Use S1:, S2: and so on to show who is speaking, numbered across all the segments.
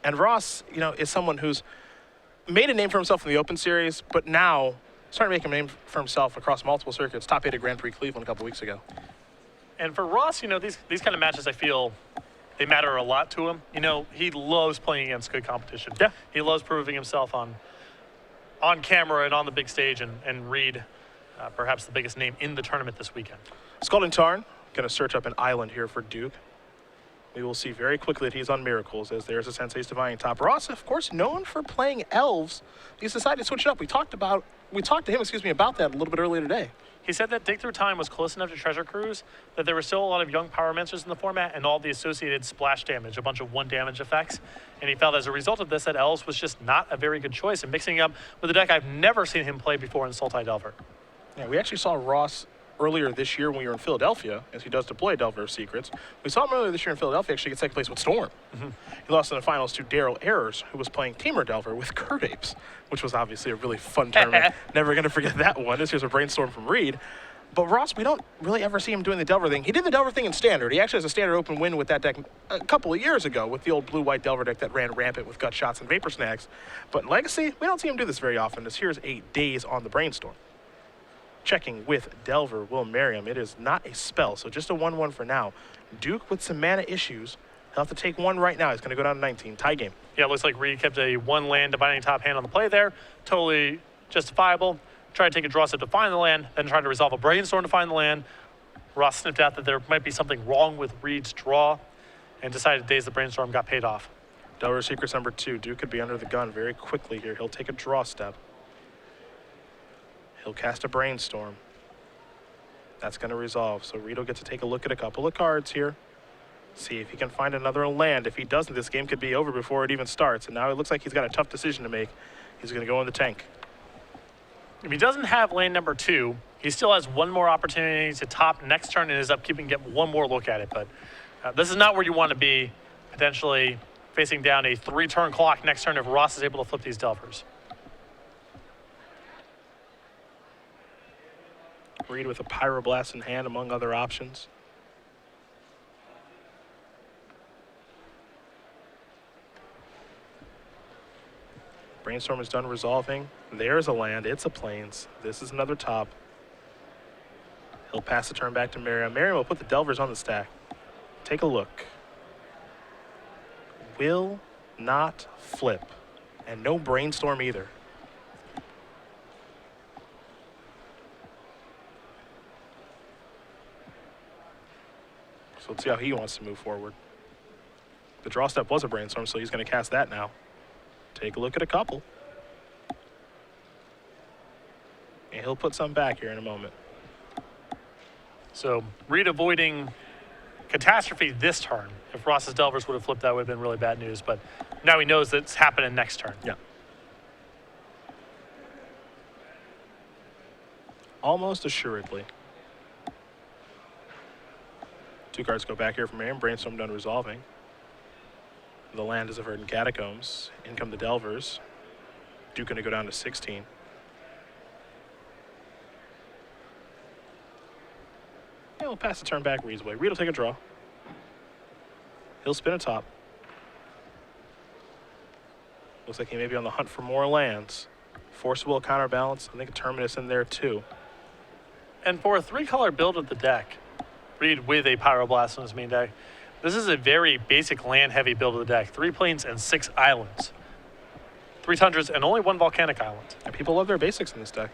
S1: And Ross, is someone who's made a name for himself in the Open Series, but now starting to make a name for himself across multiple circuits. Top 8 at Grand Prix Cleveland a couple weeks ago.
S2: And for Ross, these kind of matches, I feel they matter a lot to him. He loves playing against good competition.
S1: Yeah.
S2: He loves proving himself on camera and on the big stage, and Reid, perhaps the biggest name in the tournament this weekend.
S1: Scalding Tarn going to search up an island here for Duke. We will see very quickly that he's on Miracles, as there's a Sensei's Divine top. Ross, of course, known for playing Elves. He's decided to switch it up. We talked to him, about that a little bit earlier today.
S2: He said that Dig Through Time was close enough to Treasure Cruise that there were still a lot of young Pyromancers in the format and all the associated splash damage, a bunch of 1 damage effects. And he felt as a result of this that Elves was just not a very good choice. And mixing up with a deck I've never seen him play before in Sultai Delver.
S1: Yeah, we actually saw Ross earlier this year when we were in Philadelphia, as he does deploy Delver of Secrets. We saw him earlier this year in Philadelphia actually get second place with Storm. He lost in the finals to Daryl Ayers, who was playing Tamer Delver with Kurt Apes, which was obviously a really fun tournament. Never going to forget that one. This here's a brainstorm from Reid. But Ross, we don't really ever see him doing the Delver thing. He did the Delver thing in Standard. He actually has a Standard Open win with that deck a couple of years ago with the old blue-white Delver deck that ran rampant with Gut Shots and Vapor Snags. But in Legacy, we don't see him do this very often. This here's 8 days on the Brainstorm. Checking with Delver, will Merriam. It is not a spell, so just a 1-1 for now. Duke with some mana issues. He'll have to take 1 right now. He's going to go down to 19. Tie game.
S2: Yeah, it looks like Reid kept a 1-land dividing top hand on the play there. Totally justifiable. Try to take a draw step to find the land, then try to resolve a Brainstorm to find the land. Ross sniffed out that there might be something wrong with Reid's draw and decided to daze the Brainstorm, got paid off.
S1: Delver Secrets number 2. Duke could be under the gun very quickly here. He'll take a draw step. He'll cast a Brainstorm. That's going to resolve. So Reid will get to take a look at a couple of cards here. See if he can find another land. If he doesn't, this game could be over before it even starts. And now it looks like he's got a tough decision to make. He's going to go in the tank.
S2: If he doesn't have land number 2, he still has 1 more opportunity to top next turn in his upkeep and get 1 more look at it. But this is not where you want to be, potentially facing down a 3-turn clock next turn if Ross is able to flip these Delvers.
S1: Reid with a Pyroblast in hand, among other options. Brainstorm is done resolving. There's a land. It's a Plains. This is another top. He'll pass the turn back to Merriam. Merriam will put the Delvers on the stack. Take a look. Will not flip. And no Brainstorm either. So let's see how he wants to move forward. The draw step was a Brainstorm, so he's going to cast that now. Take a look at a couple. And he'll put some back here in a moment.
S2: So Reid avoiding catastrophe this turn. If Ross's Delvers would have flipped, that would have been really bad news. But now he knows that's happening next turn.
S1: Yeah. Almost assuredly. 2 cards go back here from Merriam. Brainstorm done resolving. The land is a Verdant Catacombs. In come the Delvers. Duke going to go down to 16. Yeah, we'll pass the turn back Reid's way. Reid will take a draw. He'll spin a top. Looks like he may be on the hunt for more lands. Forcible counterbalance. I think a Terminus in there too.
S2: And for a 3-color build of the deck, Reid with a Pyroblast on his main deck, this is a very basic land-heavy build of the deck. 3 plains and 6 islands. 3 tundras and only 1 volcanic island.
S1: And people love their basics in this deck.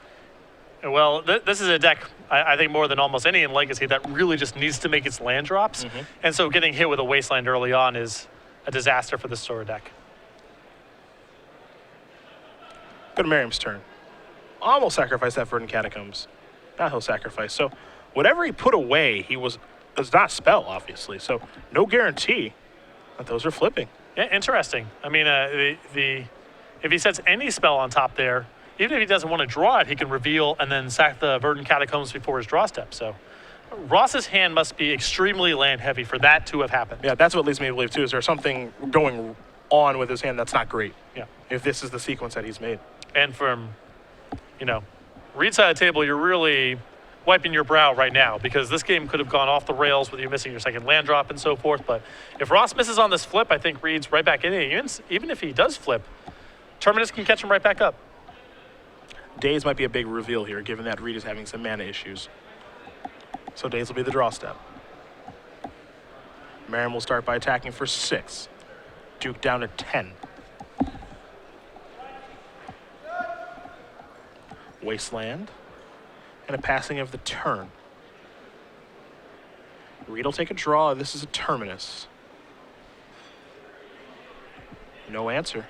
S2: Well, this is a deck, I think more than almost any in Legacy, that really just needs to make its land drops. And so getting hit with a Wasteland early on is a disaster for the Sora deck.
S1: Go to Merriam's turn. Almost sacrificed that Verdant Catacombs. Now he'll sacrifice. So whatever he put away, does not spell, obviously. So no guarantee that those are flipping.
S2: Yeah, interesting. I mean, if he sets any spell on top there, even if he doesn't want to draw it, he can reveal and then sack the Verdant Catacombs before his draw step. So Ross's hand must be extremely land heavy for that to have happened.
S1: Yeah, that's what leads me to believe too. Is there something going on with his hand that's not great?
S2: Yeah.
S1: If this is the sequence that he's made.
S2: And from, Reid's side of the table, you're really wiping your brow right now because this game could have gone off the rails with you missing your second land drop and so forth. But if Ross misses on this flip, I think Reid's right back in it. Even if he does flip, Terminus can catch him right back up.
S1: Days might be a big reveal here, given that Reid is having some mana issues. So Days will be the draw step. Merriam will start by attacking for 6. Duke down to 10. Wasteland. And a passing of the turn. Reid will take a draw. This is a Terminus. No answer.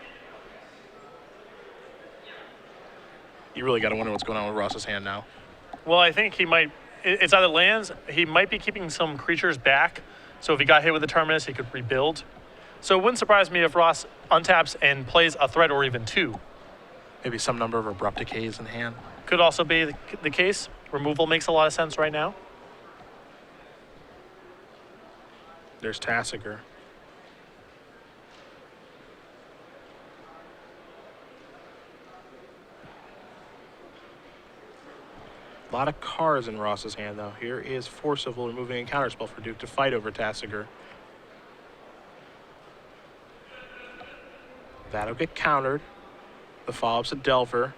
S1: You really got to wonder what's going on with Ross's hand now.
S2: Well, I think he might. It's either lands. He might be keeping some creatures back. So if he got hit with the Terminus, he could rebuild. So it wouldn't surprise me if Ross untaps and plays a threat or even 2.
S1: Maybe some number of abrupt decays in hand.
S2: Could also be the case. Removal makes a lot of sense right now.
S1: There's Tassiger. A lot of cards in Ross's hand, though. Here is Forcible removing a counterspell for Duke to fight over Tassiger. That'll get countered. The follow-up's a Delver.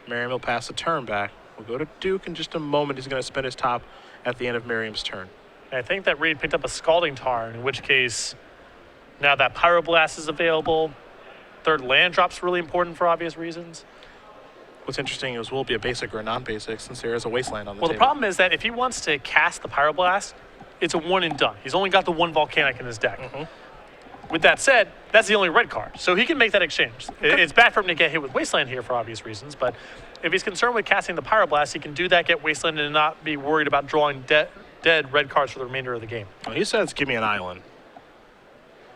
S1: Merriam will pass the turn back. We'll go to Duke in just a moment. He's going to spend his top at the end of Merriam's turn.
S2: I think that Reid picked up a Scalding Tarn, in which case now that Pyroblast is available. Third land drop's really important for obvious reasons.
S1: What's interesting is will it be a basic or a non-basic since there is a Wasteland on the
S2: Well,
S1: table.
S2: the problem is that if he wants to cast the Pyroblast, it's a one and done. He's only got the 1 Volcanic in his deck. With that said, that's the only red card, so he can make that exchange. It's bad for him to get hit with Wasteland here for obvious reasons, but if he's concerned with casting the Pyroblast, he can do that, get Wasteland, and not be worried about drawing dead red cards for the remainder of the game.
S1: Well, he says, give me an island.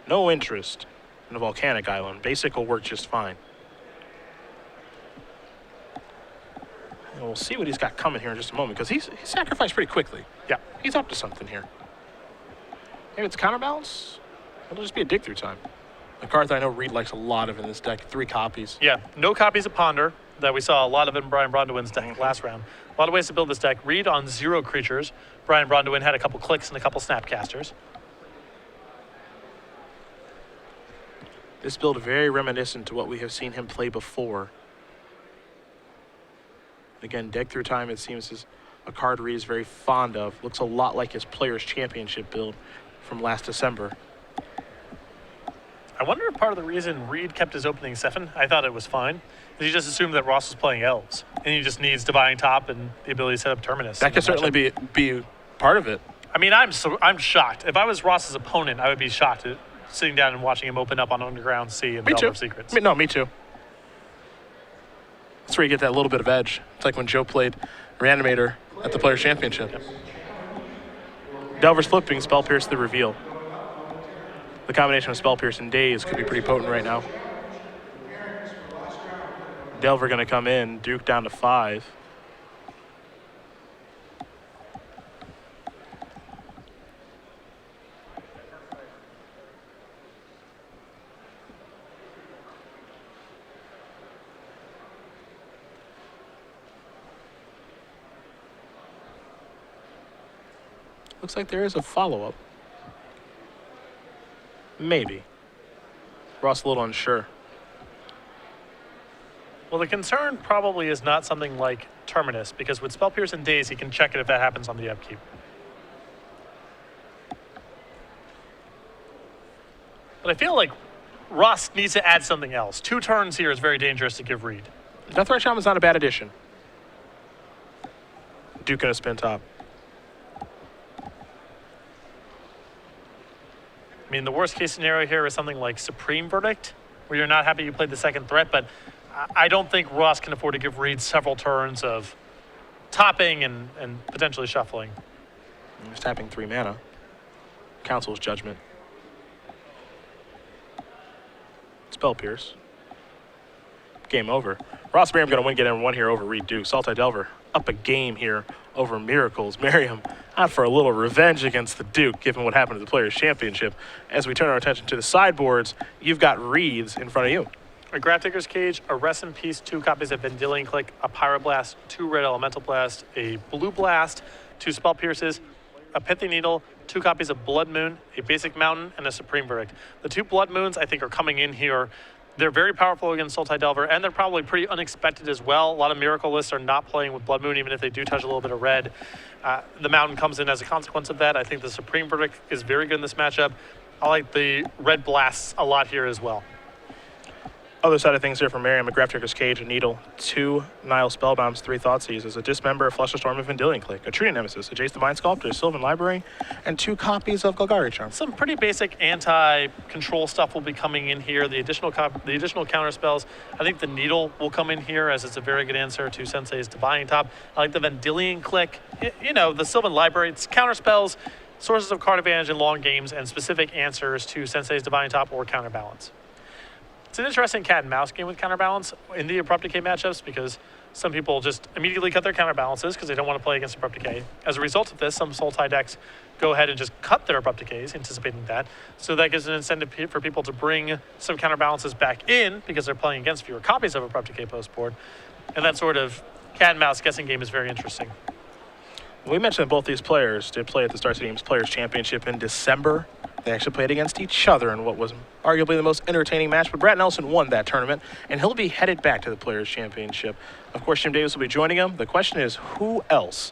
S1: No interest in a volcanic island. Basic will work just fine. And we'll see what he's got coming here in just a moment, because he sacrificed pretty quickly.
S2: Yeah.
S1: He's up to something here. Maybe it's counterbalance? It'll just be a dig through time. A card that I know Reid likes a lot of in this deck. 3 copies.
S2: Yeah, no copies of Ponder that we saw a lot of in Brian Brondawin's deck last round. A lot of ways to build this deck. Reid on 0 creatures. Brian Brondawin had a couple clicks and a couple snapcasters.
S1: This build very reminiscent to what we have seen him play before. Again, dig through time, it seems, is a card Reid is very fond of. Looks a lot like his Players' Championship build from last December.
S2: I wonder if part of the reason Reid kept his opening 7, I thought it was fine, is he just assumed that Ross was playing Elves, and he just needs Dividing Top and the ability to set up Terminus.
S1: That could certainly be part of it.
S2: I mean, I'm shocked. If I was Ross's opponent, I would be shocked at sitting down and watching him open up on Underground Sea and Delver of Secrets.
S1: No, me too. That's where you get that little bit of edge. It's like when Joe played Reanimator at the Players' Championship.
S2: Yep.
S1: Delver's flipping, Spell Pierce the reveal. The combination of Spell Pierce and Daze could be pretty potent right now. Delver going to come in, Duke down to 5. Looks like there is a follow-up. Maybe. Ross a little unsure.
S2: Well, the concern probably is not something like Terminus, because with Spell Pierce and Daze, he can check it if that happens on the upkeep. But I feel like Ross needs to add something else. 2 turns here is very dangerous to give Reid.
S1: Deathrise Shaman's not a bad addition. Duke gonna spin top.
S2: I mean, the worst case scenario here is something like Supreme Verdict, where you're not happy you played the second threat, but I don't think Ross can afford to give Reid several turns of topping and potentially shuffling.
S1: He's tapping 3 mana. Council's Judgment. Spell Pierce. Game over. Ross Merriam going to win game number 1 here over Reid Duke. Saltai Delver up a game here over Miracles. Merriam out for a little revenge against the Duke, given what happened to the Players' Championship. As we turn our attention to the sideboards, you've got Reid's in front of you.
S2: a Grafdigger's Cage, a Rest in Peace, 2 copies of Vendilion Click, a Pyroblast, 2 Red Elemental Blast, a Blue Blast, 2 Spell Pierces, a Pithy Needle, 2 copies of Blood Moon, a Basic Mountain, and a Supreme Verdict. The 2 Blood Moons, I think, are coming in here. They're very powerful against Sultai Delver, and they're probably pretty unexpected as well. A lot of Miracle lists are not playing with Blood Moon, even if they do touch a little bit of red. The Mountain comes in as a consequence of that. I think the Supreme Verdict is very good in this matchup. I like the Red Blasts a lot here as well.
S1: Other side of things here from Merriam, a Grafdigger's Cage, a Needle, 2 Nile Spellbombs, 3 Thoughtseize, a Dismember, a Flusterstorm, a Vendilion Click, a Treant Nemesis, a Jace the Mind Sculptor, a Sylvan Library, and 2 copies of Golgari Charm.
S2: Some pretty basic anti-control stuff will be coming in here. The additional counter spells. I think the Needle will come in here as it's a very good answer to Sensei's Divining Top. I like the Vendilion Click. You know, the Sylvan Library, it's counter spells, sources of card advantage in long games, and specific answers to Sensei's Divining Top or Counterbalance. It's an interesting cat and mouse game with Counterbalance in the Abrupt Decay matchups because some people just immediately cut their counterbalances because they don't want to play against Abrupt Decay. As a result of this, some Sultai decks go ahead and just cut their Abrupt Decays, anticipating that. So that gives an incentive for people to bring some counterbalances back in because they're playing against fewer copies of Abrupt Decay post-board. And that sort of cat and mouse guessing game is very interesting.
S1: We mentioned that both these players did play at the Star Stadium's Players' Championship in December. They actually played against each other in what was arguably the most entertaining match, but Brad Nelson won that tournament, and he'll be headed back to the Players' Championship. Of course, Jim Davis will be joining him. The question is, who else?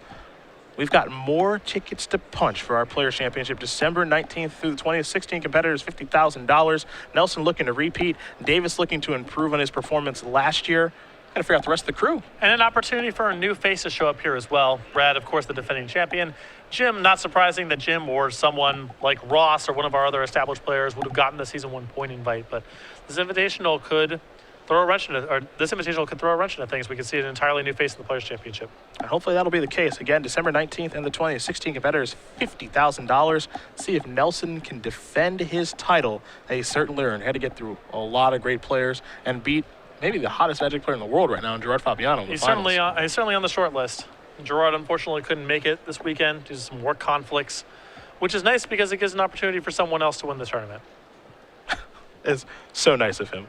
S1: We've got more tickets to punch for our Players' Championship, December 19th through the 20th. 16 competitors, $50,000. Nelson looking to repeat. Davis looking to improve on his performance last year. Got to figure out the rest of the crew.
S2: And an opportunity for a new face to show up here as well. Brad, of course, the defending champion. Jim, not surprising that Jim or someone like Ross or one of our other established players would have gotten the Season 1 point invite, but this invitational could throw a wrench into things. We could see an entirely new face in the Players' Championship.
S1: And hopefully that'll be the case. Again, December 19th and the 20th, 16 competitors, $50,000. See if Nelson can defend his title that he certainly earned. Had to get through a lot of great players and beat maybe the hottest Magic player in the world right now, Gerard Fabiano.
S2: He's certainly on the short list. Gerard unfortunately couldn't make it this weekend due to some work conflicts, which is nice because it gives an opportunity for someone else to win the tournament.
S1: It's so nice of him.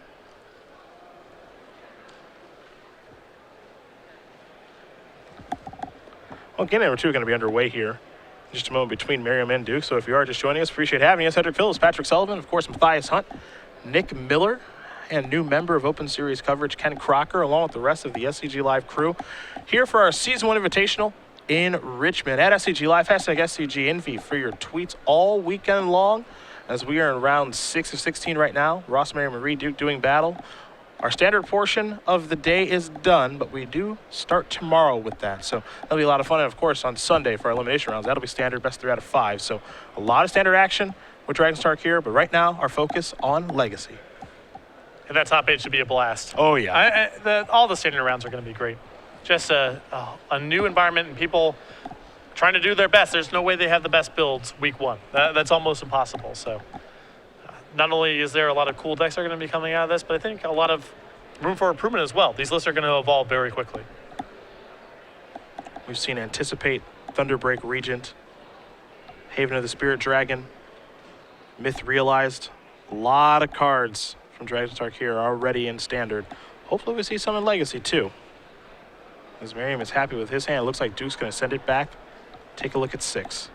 S1: Well, game number 2 is going to be underway here in just a moment between Merriam and Duke. So if you are just joining us, appreciate having us. Cedric Phillips, Patrick Sullivan, of course, Matthias Hunt, Nick Miller, and new member of Open Series coverage, Ken Crocker, along with the rest of the SCG Live crew, here for our Season 1 Invitational in Richmond. At SCG Live, hashtag SCGINVI for your tweets all weekend long, as we are in round 6 of 16 right now. Ross, Merriam, and Reid Duke doing battle. Our standard portion of the day is done, but we do start tomorrow with that. So that'll be a lot of fun. And, of course, on Sunday for our elimination rounds, that'll be standard, best 3 out of 5. So a lot of standard action with Dragonstark here, but right now our focus on Legacy.
S2: And that top 8 should be a blast.
S1: Oh, yeah.
S2: All the standard rounds are going to be great. Just a new environment and people trying to do their best. There's no way they have the best builds week 1. That's almost impossible. So not only is there a lot of cool decks that are going to be coming out of this, but I think a lot of room for improvement as well. These lists are going to evolve very quickly.
S1: We've seen Anticipate, Thunderbreak Regent, Haven of the Spirit Dragon, Myth Realized. A lot of cards from Dragonstark here are already in standard. Hopefully we see some in Legacy too. As Merriam is happy with his hand, it looks like Duke's going to send it back. Take a look at 6.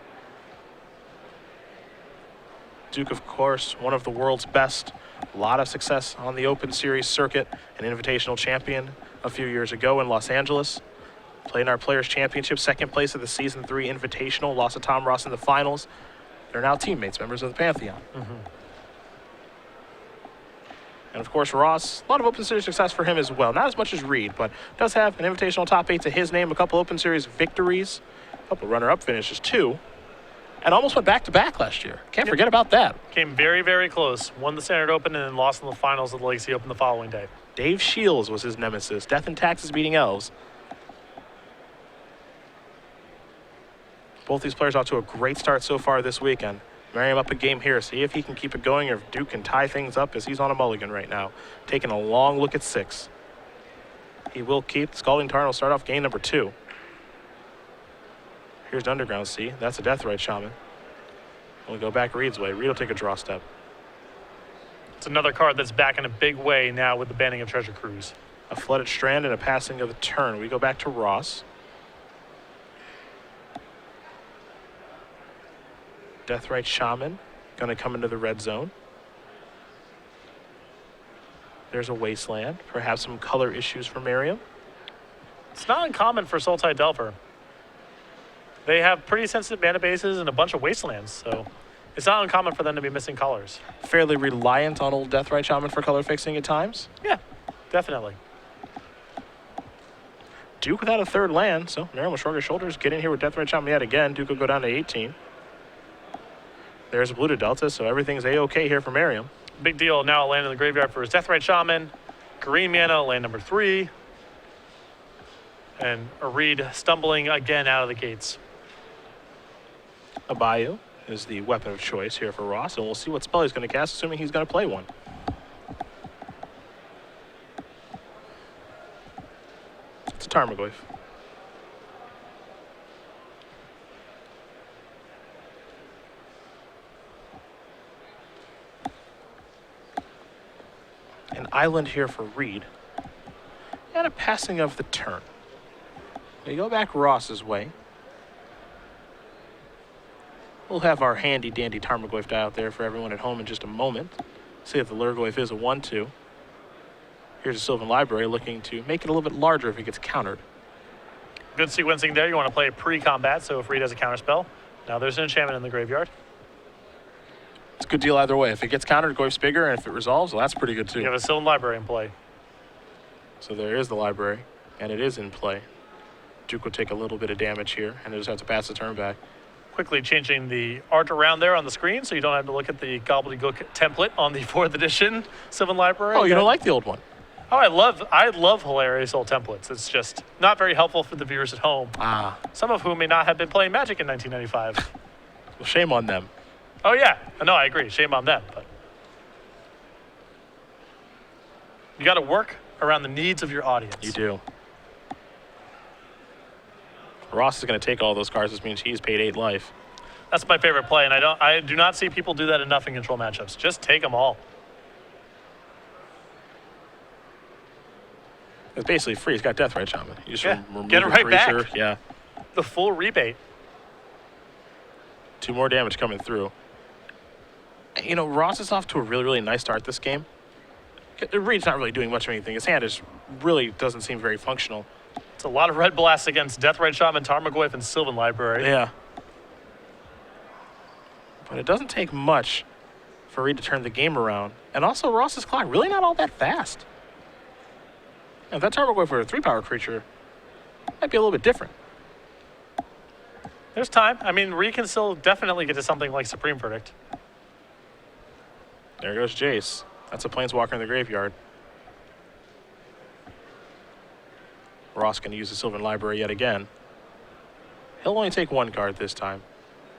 S1: Duke, of course, one of the world's best. A lot of success on the Open Series circuit. An invitational champion a few years ago in Los Angeles. Played in our Players' Championship, 2nd place of the Season 3 Invitational. Lost to Tom Ross in the finals. They're now teammates, members of the Pantheon. And, of course, Ross, a lot of Open Series success for him as well. Not as much as Reid, but does have an invitational top 8 to his name, a couple Open Series victories, a couple runner-up finishes, too, and almost went back-to-back last year. Can't forget about that.
S2: Came very, very close. Won the Standard Open and then lost in the finals of the Legacy Open the following day.
S1: Dave Shields was his nemesis. Death and Taxes beating Elves. Both these players off to a great start so far this weekend. Merriam up a game here. See if he can keep it going or if Duke can tie things up as he's on a mulligan right now. Taking a long look at 6. He will keep. Scalding Tarn will start off game number 2. Here's the Underground Sea. That's a Deathrite Shaman. We'll go back Reid's way. Reid will take a draw step.
S2: It's another card that's back in a big way now with the banning of Treasure Cruise.
S1: A flooded strand and a passing of the turn. We go back to Ross. Deathrite Shaman going to come into the red zone. There's a Wasteland. Perhaps some color issues for Merriam.
S2: It's not uncommon for Sultai Delver. They have pretty sensitive mana bases and a bunch of Wastelands, so it's not uncommon for them to be missing colors.
S1: Fairly reliant on old Deathrite Shaman for color fixing at times.
S2: Yeah, definitely.
S1: Duke without a third land, so Merriam will shrug his shoulders. Get in here with Deathrite Shaman yet again. Duke will go down to 18. There's a blue to Delta, so everything's A-OK here for Merriam.
S2: Big deal now, a land in the graveyard for his Deathrite Shaman. Green mana, land number 3. And a Reid stumbling again out of the gates.
S1: A Bayou is the weapon of choice here for Ross, and we'll see what spell he's going to cast, assuming he's going to play one. It's a Tarmogoyf. An island here for Reid, and a passing of the turn. We go back Ross's way. We'll have our handy-dandy Tarmogoyf die out there for everyone at home in just a moment. See if the Lurgoyf is a 1-2. Here's a Sylvan Library looking to make it a little bit larger if it gets countered.
S2: Good sequencing there. You want to play pre-combat, so if Reid has a counterspell. Now there's an enchantment in the graveyard.
S1: It's a good deal either way. If it gets countered, Goyf's bigger, and if it resolves, well, that's pretty good too.
S2: You have a Sylvan Library in play.
S1: So there is the library, and it is in play. Duke will take a little bit of damage here, and he'll just have to pass the turn back.
S2: Quickly changing the art around there on the screen so you don't have to look at the gobbledygook template on the 4th edition Sylvan Library.
S1: Oh, you don't like the old one?
S2: Oh, I love hilarious old templates. It's just not very helpful for the viewers at home. Some of whom may not have been playing Magic in 1995.
S1: Well, shame on them.
S2: Oh, yeah. No, I agree. Shame on them. But you got to work around the needs of your audience.
S1: You do. Ross is going to take all those cards. This means he's paid 8 life.
S2: That's my favorite play, and I do not see people do that enough in control matchups. Just take them all.
S1: It's basically free. He's got Deathrite Shaman. You just remove
S2: get it
S1: a
S2: right
S1: creature.
S2: back.
S1: Yeah.
S2: The full rebate.
S1: 2 more damage coming through. You know, Ross is off to a really, really nice start this game. Reid's not really doing much of anything. His hand is really doesn't seem very functional.
S2: It's a lot of red blasts against Deathrite Shaman, Tarmogoyf, and Sylvan Library.
S1: Yeah. But it doesn't take much for Reid to turn the game around. And also, Ross's clock really not all that fast. If that Tarmogoyf were a 3-power creature, might be a little bit different.
S2: There's time. I mean, Reid can still definitely get to something like Supreme Verdict.
S1: There goes Jace. That's a Planeswalker in the graveyard. Ross going to use the Sylvan Library yet again. He'll only take 1 card this time,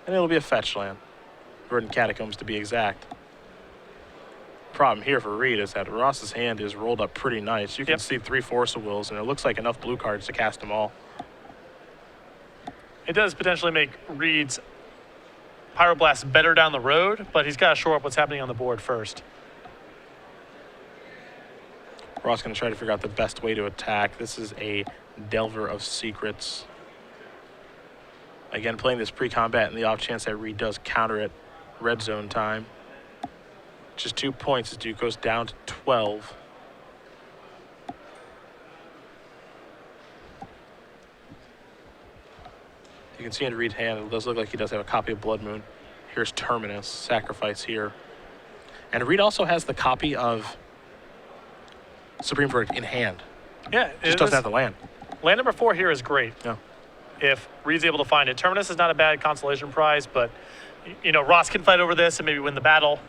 S1: and it'll be a fetch land. Verdant Catacombs to be exact. Problem here for Reid is that Ross's hand is rolled up pretty nice. You can see 3 Force of Wills, and it looks like enough blue cards to cast them all.
S2: It does potentially make Reid's Pyroblast better down the road, but he's got to shore up what's happening on the board first.
S1: Ross going to try to figure out the best way to attack. This is a Delver of Secrets. Again, playing this pre-combat in the off chance that Reid does counter it. Red zone time. Just 2 points as Duke goes down to 12. You can see in Reid's hand, it does look like he does have a copy of Blood Moon. Here's Terminus, sacrifice here. And Reid also has the copy of Supreme Verdict in hand.
S2: Yeah.
S1: Just doesn't have the land.
S2: Land number 4 here is great.
S1: Yeah.
S2: If Reid's able to find it. Terminus is not a bad consolation prize, but, you know, Ross can fight over this and maybe win the battle.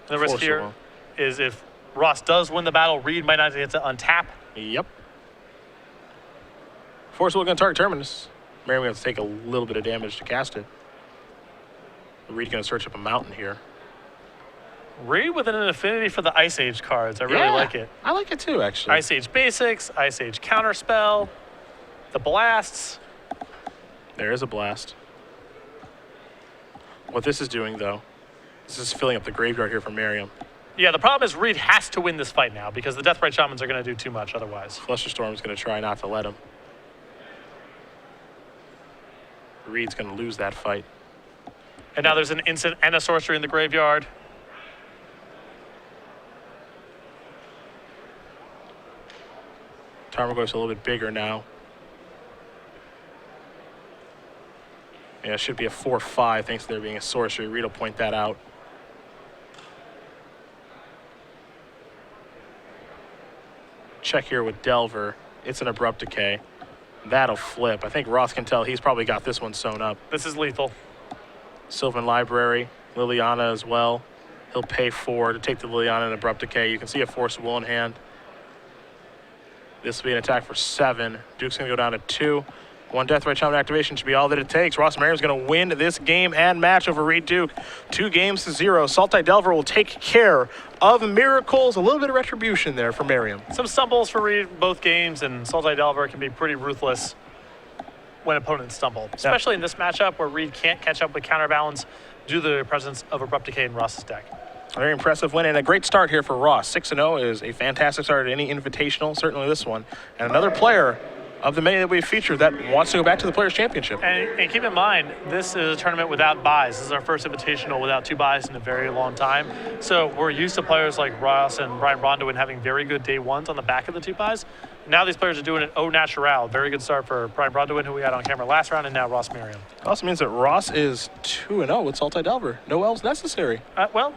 S2: And the risk here is if Ross does win the battle, Reid might not get to untap.
S1: Yep. Force will going to target Terminus. Merriam going to have to take a little bit of damage to cast it. Reid going to search up a mountain here.
S2: Reid with an affinity for the Ice Age cards. I really like it.
S1: I like it too, actually.
S2: Ice Age Basics, Ice Age Counterspell, the Blasts.
S1: There is a blast. What this is doing, though, This is filling up the graveyard here for Merriam.
S2: Yeah, the problem is Reid has to win this fight now because the Deathrite Shamans are going to do too much otherwise.
S1: Flusterstorm's going to try not to let him. Reid's going to lose that fight.
S2: And now there's an instant and a sorcery in the graveyard.
S1: Tarmogoyf's a little bit bigger now. Yeah, it should be a 4/5 thanks to there being a sorcery. Reid will point that out. Check here with Delver. It's an Abrupt Decay. That'll flip. I think Ross can tell he's probably got this one sewn up.
S2: This is lethal.
S1: Sylvan Library, Liliana as well. He'll pay 4 to take the Liliana and Abrupt Decay. You can see a Force of Will in hand. This will be an attack for 7. Duke's going to go down to 2. 1 Deathrite Shaman activation should be all that it takes. Ross Merriam's going to win this game and match over Reid Duke. 2 games to 0. Sultai Delver will take care of Miracles. A little bit of retribution there for Merriam.
S2: Some stumbles for Reid in both games, and Sultai Delver can be pretty ruthless when opponents stumble, especially in this matchup where Reid can't catch up with counterbalance due to the presence of Abrupt Decay in Ross's deck.
S1: A very impressive win and a great start here for Ross. 6-0 is a fantastic start at any invitational, certainly this one. And another player of the many that we've featured that wants to go back to the Players' Championship.
S2: And keep in mind, this is a tournament without buys. This is our first invitational without 2 buys in a very long time. So we're used to players like Ross and Brian Brondwin having very good day ones on the back of the 2 buys. Now these players are doing it au naturel. Very good start for Brian Brondwin, who we had on camera last round, and now Ross Merriam.
S1: Also means that Ross is 2-0 with Sultai Delver. No L's necessary.
S2: Well,